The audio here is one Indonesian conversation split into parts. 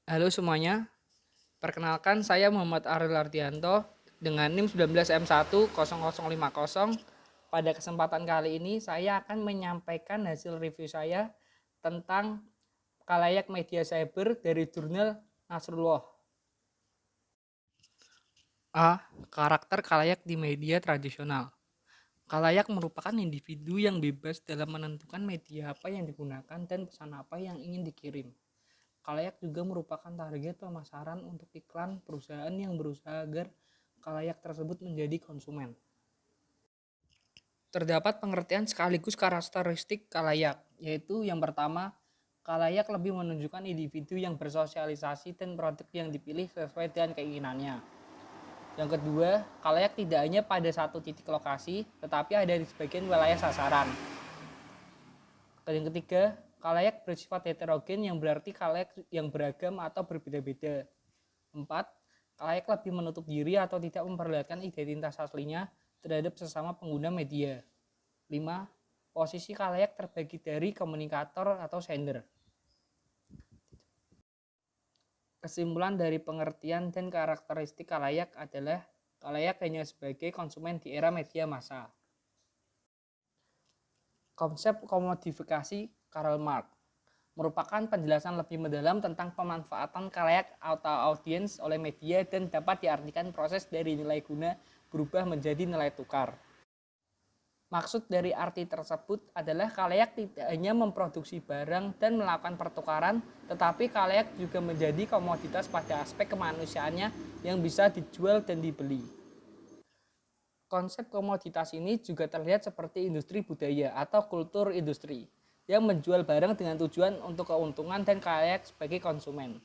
Halo semuanya, perkenalkan saya Muhammad Ariel Ardianto dengan NIM 19M10050. Pada kesempatan kali ini saya akan menyampaikan hasil review saya tentang khalayak media cyber dari jurnal Nasrullah. A. Karakter khalayak di media tradisional. Khalayak merupakan individu yang bebas dalam menentukan media apa yang digunakan dan pesan apa yang ingin dikirim. Khalayak juga merupakan target pemasaran untuk iklan perusahaan yang berusaha agar khalayak tersebut menjadi konsumen. Terdapat pengertian sekaligus karakteristik khalayak, yaitu yang pertama, khalayak lebih menunjukkan individu yang bersosialisasi dan produk yang dipilih sesuai dengan keinginannya. Yang kedua, khalayak tidak hanya pada satu titik lokasi, tetapi ada di sebagian wilayah sasaran. Yang ketiga, khalayak bersifat heterogen yang berarti khalayak yang beragam atau berbeda-beda. 4. Khalayak lebih menutup diri atau tidak memperlihatkan identitas aslinya terhadap sesama pengguna media. 5. Posisi khalayak terbagi dari komunikator atau sender. Kesimpulan dari pengertian dan karakteristik khalayak adalah khalayak hanya sebagai konsumen di era media massa. Konsep komodifikasi Karl Marx merupakan penjelasan lebih mendalam tentang pemanfaatan khalayak atau audiens oleh media dan dapat diartikan proses dari nilai guna berubah menjadi nilai tukar. Maksud dari arti tersebut adalah khalayak tidak hanya memproduksi barang dan melakukan pertukaran, tetapi khalayak juga menjadi komoditas pada aspek kemanusiaannya yang bisa dijual dan dibeli. Konsep komoditas ini juga terlihat seperti industri budaya atau kultur industri yang menjual barang dengan tujuan untuk keuntungan dan khalayak sebagai konsumen.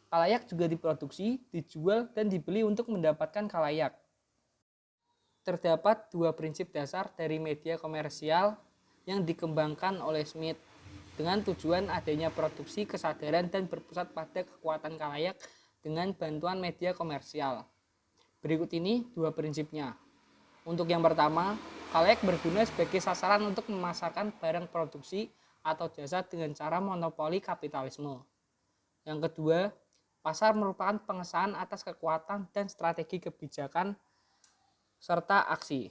Khalayak juga diproduksi, dijual, dan dibeli untuk mendapatkan khalayak. Terdapat dua prinsip dasar dari media komersial yang dikembangkan oleh Smith dengan tujuan adanya produksi kesadaran dan berpusat pada kekuatan khalayak dengan bantuan media komersial. Berikut ini dua prinsipnya. Untuk yang pertama, khalayak berguna sebagai sasaran untuk memasarkan barang produksi atau jasa dengan cara monopoli kapitalisme. Yang kedua, pasar merupakan pengesahan atas kekuatan dan strategi kebijakan serta aksi.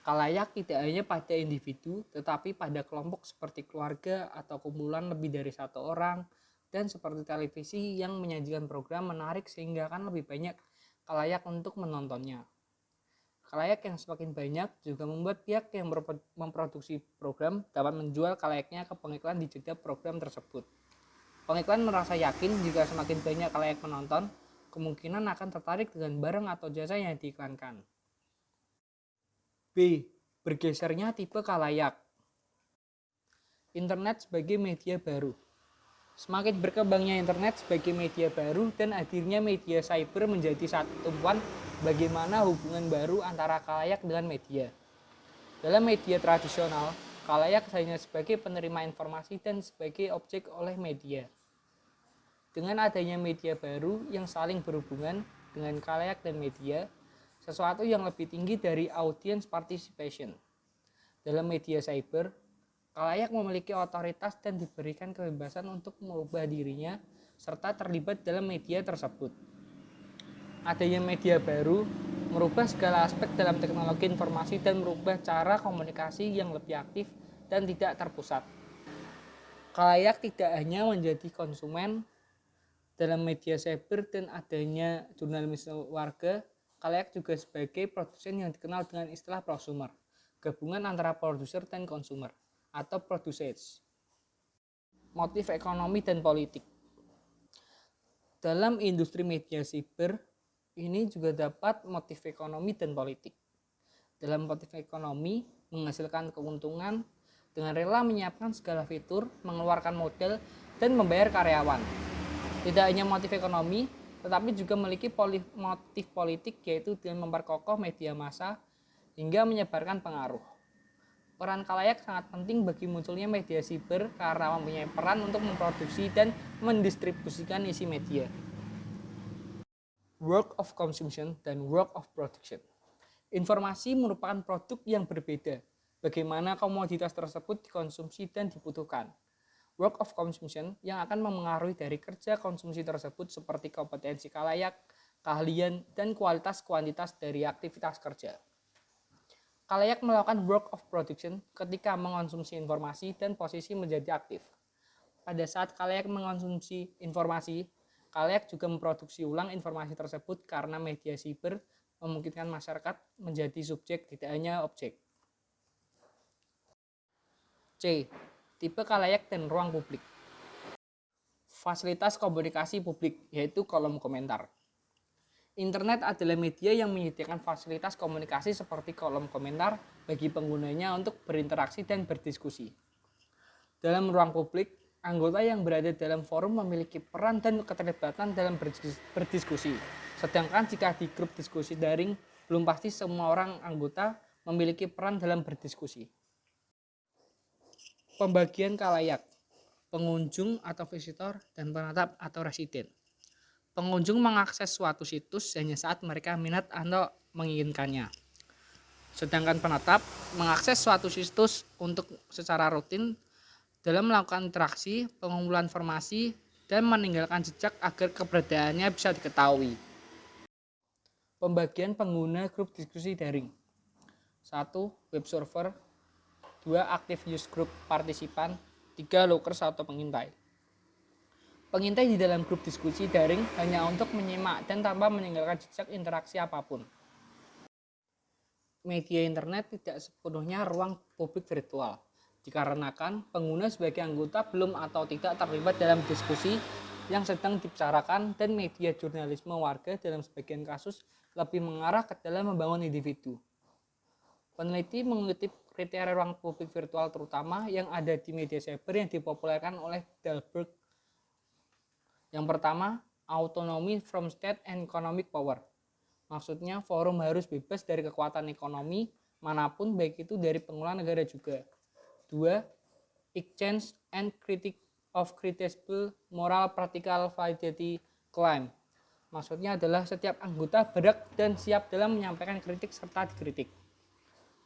Khalayak tidak hanya pada individu, tetapi pada kelompok seperti keluarga atau kumpulan lebih dari satu orang, dan seperti televisi yang menyajikan program menarik sehingga akan lebih banyak khalayak untuk menontonnya. Khalayak yang semakin banyak juga membuat pihak yang memproduksi program dapat menjual khalayaknya ke pengiklan di jeda program tersebut. Pengiklan merasa yakin jika semakin banyak khalayak menonton, kemungkinan akan tertarik dengan barang atau jasa yang diiklankan. B. Bergesernya tipe khalayak. Internet sebagai media baru. Semakin berkembangnya internet sebagai media baru dan hadirnya media cyber menjadi satu tumpuan bagaimana hubungan baru antara khalayak dengan media. Dalam media tradisional, khalayak hanya sebagai penerima informasi dan sebagai objek oleh media. Dengan adanya media baru yang saling berhubungan dengan khalayak dan media, sesuatu yang lebih tinggi dari audience participation. Dalam media cyber, khalayak memiliki otoritas dan diberikan kebebasan untuk mengubah dirinya serta terlibat dalam media tersebut. Adanya media baru merubah segala aspek dalam teknologi informasi dan merubah cara komunikasi yang lebih aktif dan tidak terpusat. Khalayak tidak hanya menjadi konsumen dalam media cyber dan adanya jurnalisme warga, khalayak juga sebagai produsen yang dikenal dengan istilah prosumer, gabungan antara produser dan konsumer, atau producers. Motif ekonomi dan politik. Dalam industri media cyber, ini juga dapat motif ekonomi dan politik. Dalam motif ekonomi, menghasilkan keuntungan dengan rela menyiapkan segala fitur, mengeluarkan modal, dan membayar karyawan. Tidak hanya motif ekonomi, tetapi juga memiliki motif politik, yaitu dengan memperkokoh media massa hingga menyebarkan pengaruh. Peran khalayak sangat penting bagi munculnya media siber karena mempunyai peran untuk memproduksi dan mendistribusikan isi media. Work of consumption dan work of production. Informasi merupakan produk yang berbeda. Bagaimana komoditas tersebut dikonsumsi dan dibutuhkan. work of consumption yang akan memengaruhi dari kerja konsumsi tersebut seperti kompetensi kalayak, keahlian, dan kualitas-kuantitas dari aktivitas kerja. Kalayak melakukan work of production ketika mengonsumsi informasi dan posisi menjadi aktif. Pada saat kalayak mengonsumsi informasi, kalayak juga memproduksi ulang informasi tersebut karena media siber memungkinkan masyarakat menjadi subjek tidak hanya objek. C. Tipe kalayak dan ruang publik. Fasilitas komunikasi publik, yaitu kolom komentar. Internet adalah media yang menyediakan fasilitas komunikasi seperti kolom komentar bagi penggunanya untuk berinteraksi dan berdiskusi. Dalam ruang publik, anggota yang berada dalam forum memiliki peran dan keterlibatan dalam berdiskusi. Sedangkan jika di grup diskusi daring, belum pasti semua orang anggota memiliki peran dalam berdiskusi. Pembagian kalayak, pengunjung atau visitor, dan penatap atau residen. Pengunjung mengakses suatu situs hanya saat mereka minat atau menginginkannya. Sedangkan penatap mengakses suatu situs untuk secara rutin dalam melakukan interaksi, pengumpulan informasi, dan meninggalkan jejak agar keberadaannya bisa diketahui. Pembagian pengguna grup diskusi daring. 1. Web server. 2. Active use group partisipan. 3. Lookers atau pengintai. Pengintai di dalam grup diskusi daring hanya untuk menyimak dan tanpa meninggalkan jejak interaksi apapun. Media internet tidak sepenuhnya ruang publik virtual, dikarenakan pengguna sebagai anggota belum atau tidak terlibat dalam diskusi yang sedang dibicarakan, dan media jurnalisme warga dalam sebagian kasus lebih mengarah ke dalam membangun individu. Peneliti mengutip kriteria ruang publik virtual terutama yang ada di media cyber yang dipopulerkan oleh Dalberg. Yang pertama, autonomy from state and economic power. Maksudnya forum harus bebas dari kekuatan ekonomi manapun, baik itu dari pengelola negara juga. 2. Exchange and critique of creditable moral practical validity claim. Maksudnya adalah setiap anggota berhak dan siap dalam menyampaikan kritik serta dikritik.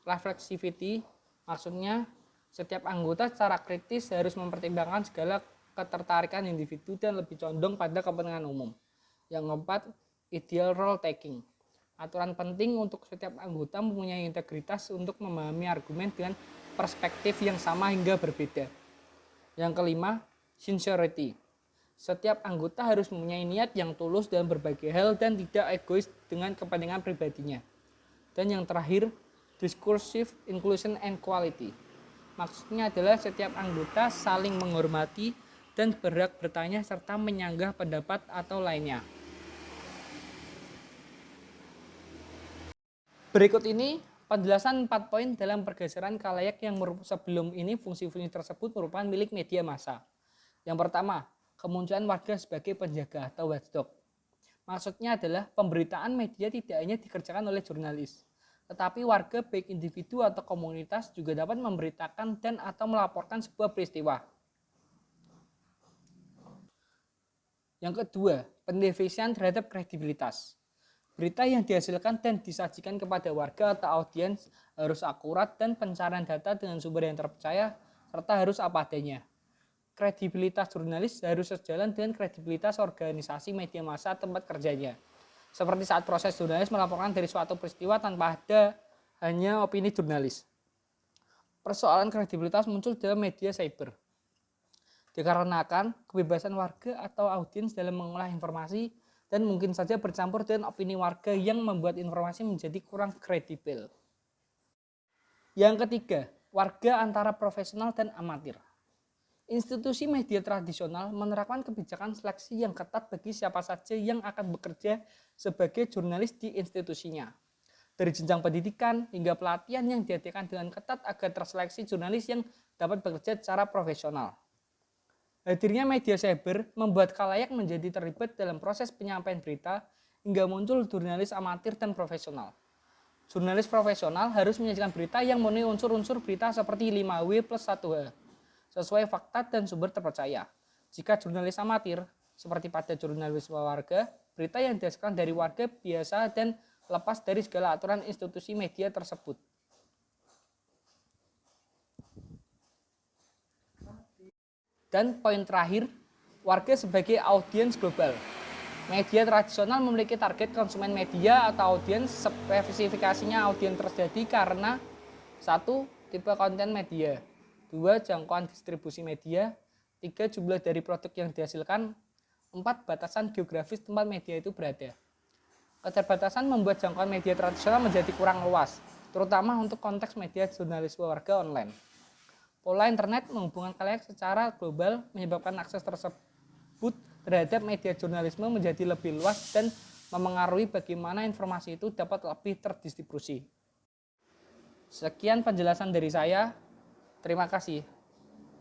Reflexivity, maksudnya setiap anggota secara kritis harus mempertimbangkan segala ketertarikan individu dan lebih condong pada kepentingan umum. Yang keempat, ideal role taking. Aturan penting untuk setiap anggota mempunyai integritas untuk memahami argumen dengan perspektif yang sama hingga berbeda. Yang kelima, sincerity. Setiap anggota harus mempunyai niat yang tulus dalam berbagai hal dan tidak egois dengan kepentingan pribadinya. Dan yang terakhir, discursive inclusion and quality. Maksudnya adalah setiap anggota saling menghormati dan berhak bertanya serta menyanggah pendapat atau lainnya. Berikut ini penjelasan 4 poin dalam pergeseran kalayak yang sebelum ini fungsi-fungsi tersebut merupakan milik media massa. Yang pertama, kemunculan warga sebagai penjaga atau watchdog. Maksudnya adalah pemberitaan media tidak hanya dikerjakan oleh jurnalis, tetapi warga baik individu atau komunitas juga dapat memberitakan dan atau melaporkan sebuah peristiwa. Yang kedua, pendefisian terhadap kredibilitas. Berita yang dihasilkan dan disajikan kepada warga atau audiens harus akurat dan pencarian data dengan sumber yang terpercaya serta harus apa adanya. Kredibilitas jurnalis harus sejalan dengan kredibilitas organisasi media massa tempat kerjanya. Seperti saat proses jurnalis melaporkan dari suatu peristiwa tanpa ada hanya opini jurnalis. Persoalan kredibilitas muncul dalam media cyber. Dikarenakan kebebasan warga atau audiens dalam mengolah informasi dan mungkin saja bercampur dengan opini warga yang membuat informasi menjadi kurang kredibel. Yang ketiga, warga antara profesional dan amatir. Institusi media tradisional menerapkan kebijakan seleksi yang ketat bagi siapa saja yang akan bekerja sebagai jurnalis di institusinya. Dari jenjang pendidikan hingga pelatihan yang diadakan dengan ketat agar terseleksi jurnalis yang dapat bekerja secara profesional. Hadirnya media cyber membuat kalayak menjadi terlibat dalam proses penyampaian berita hingga muncul jurnalis amatir dan profesional. Jurnalis profesional harus menyajikan berita yang memenuhi unsur-unsur berita seperti 5W+1H, sesuai fakta dan sumber terpercaya. Jika jurnalis amatir, seperti pada jurnalisme warga, berita yang dihasilkan dari warga biasa dan lepas dari segala aturan institusi media tersebut. Dan poin terakhir, warga sebagai audiens global. Media tradisional memiliki target konsumen media atau audiens, spesifikasinya audiens terjadi karena 1. Tipe konten media, 2. Jangkauan distribusi media, 3. Jumlah dari produk yang dihasilkan, 4. Batasan geografis tempat media itu berada. Keterbatasan membuat jangkauan media tradisional menjadi kurang luas, terutama untuk konteks media jurnalisme warga online. Pola internet menghubungkan khalayak secara global menyebabkan akses tersebut terhadap media jurnalisme menjadi lebih luas dan memengaruhi bagaimana informasi itu dapat lebih terdistribusi. Sekian penjelasan dari saya. Terima kasih.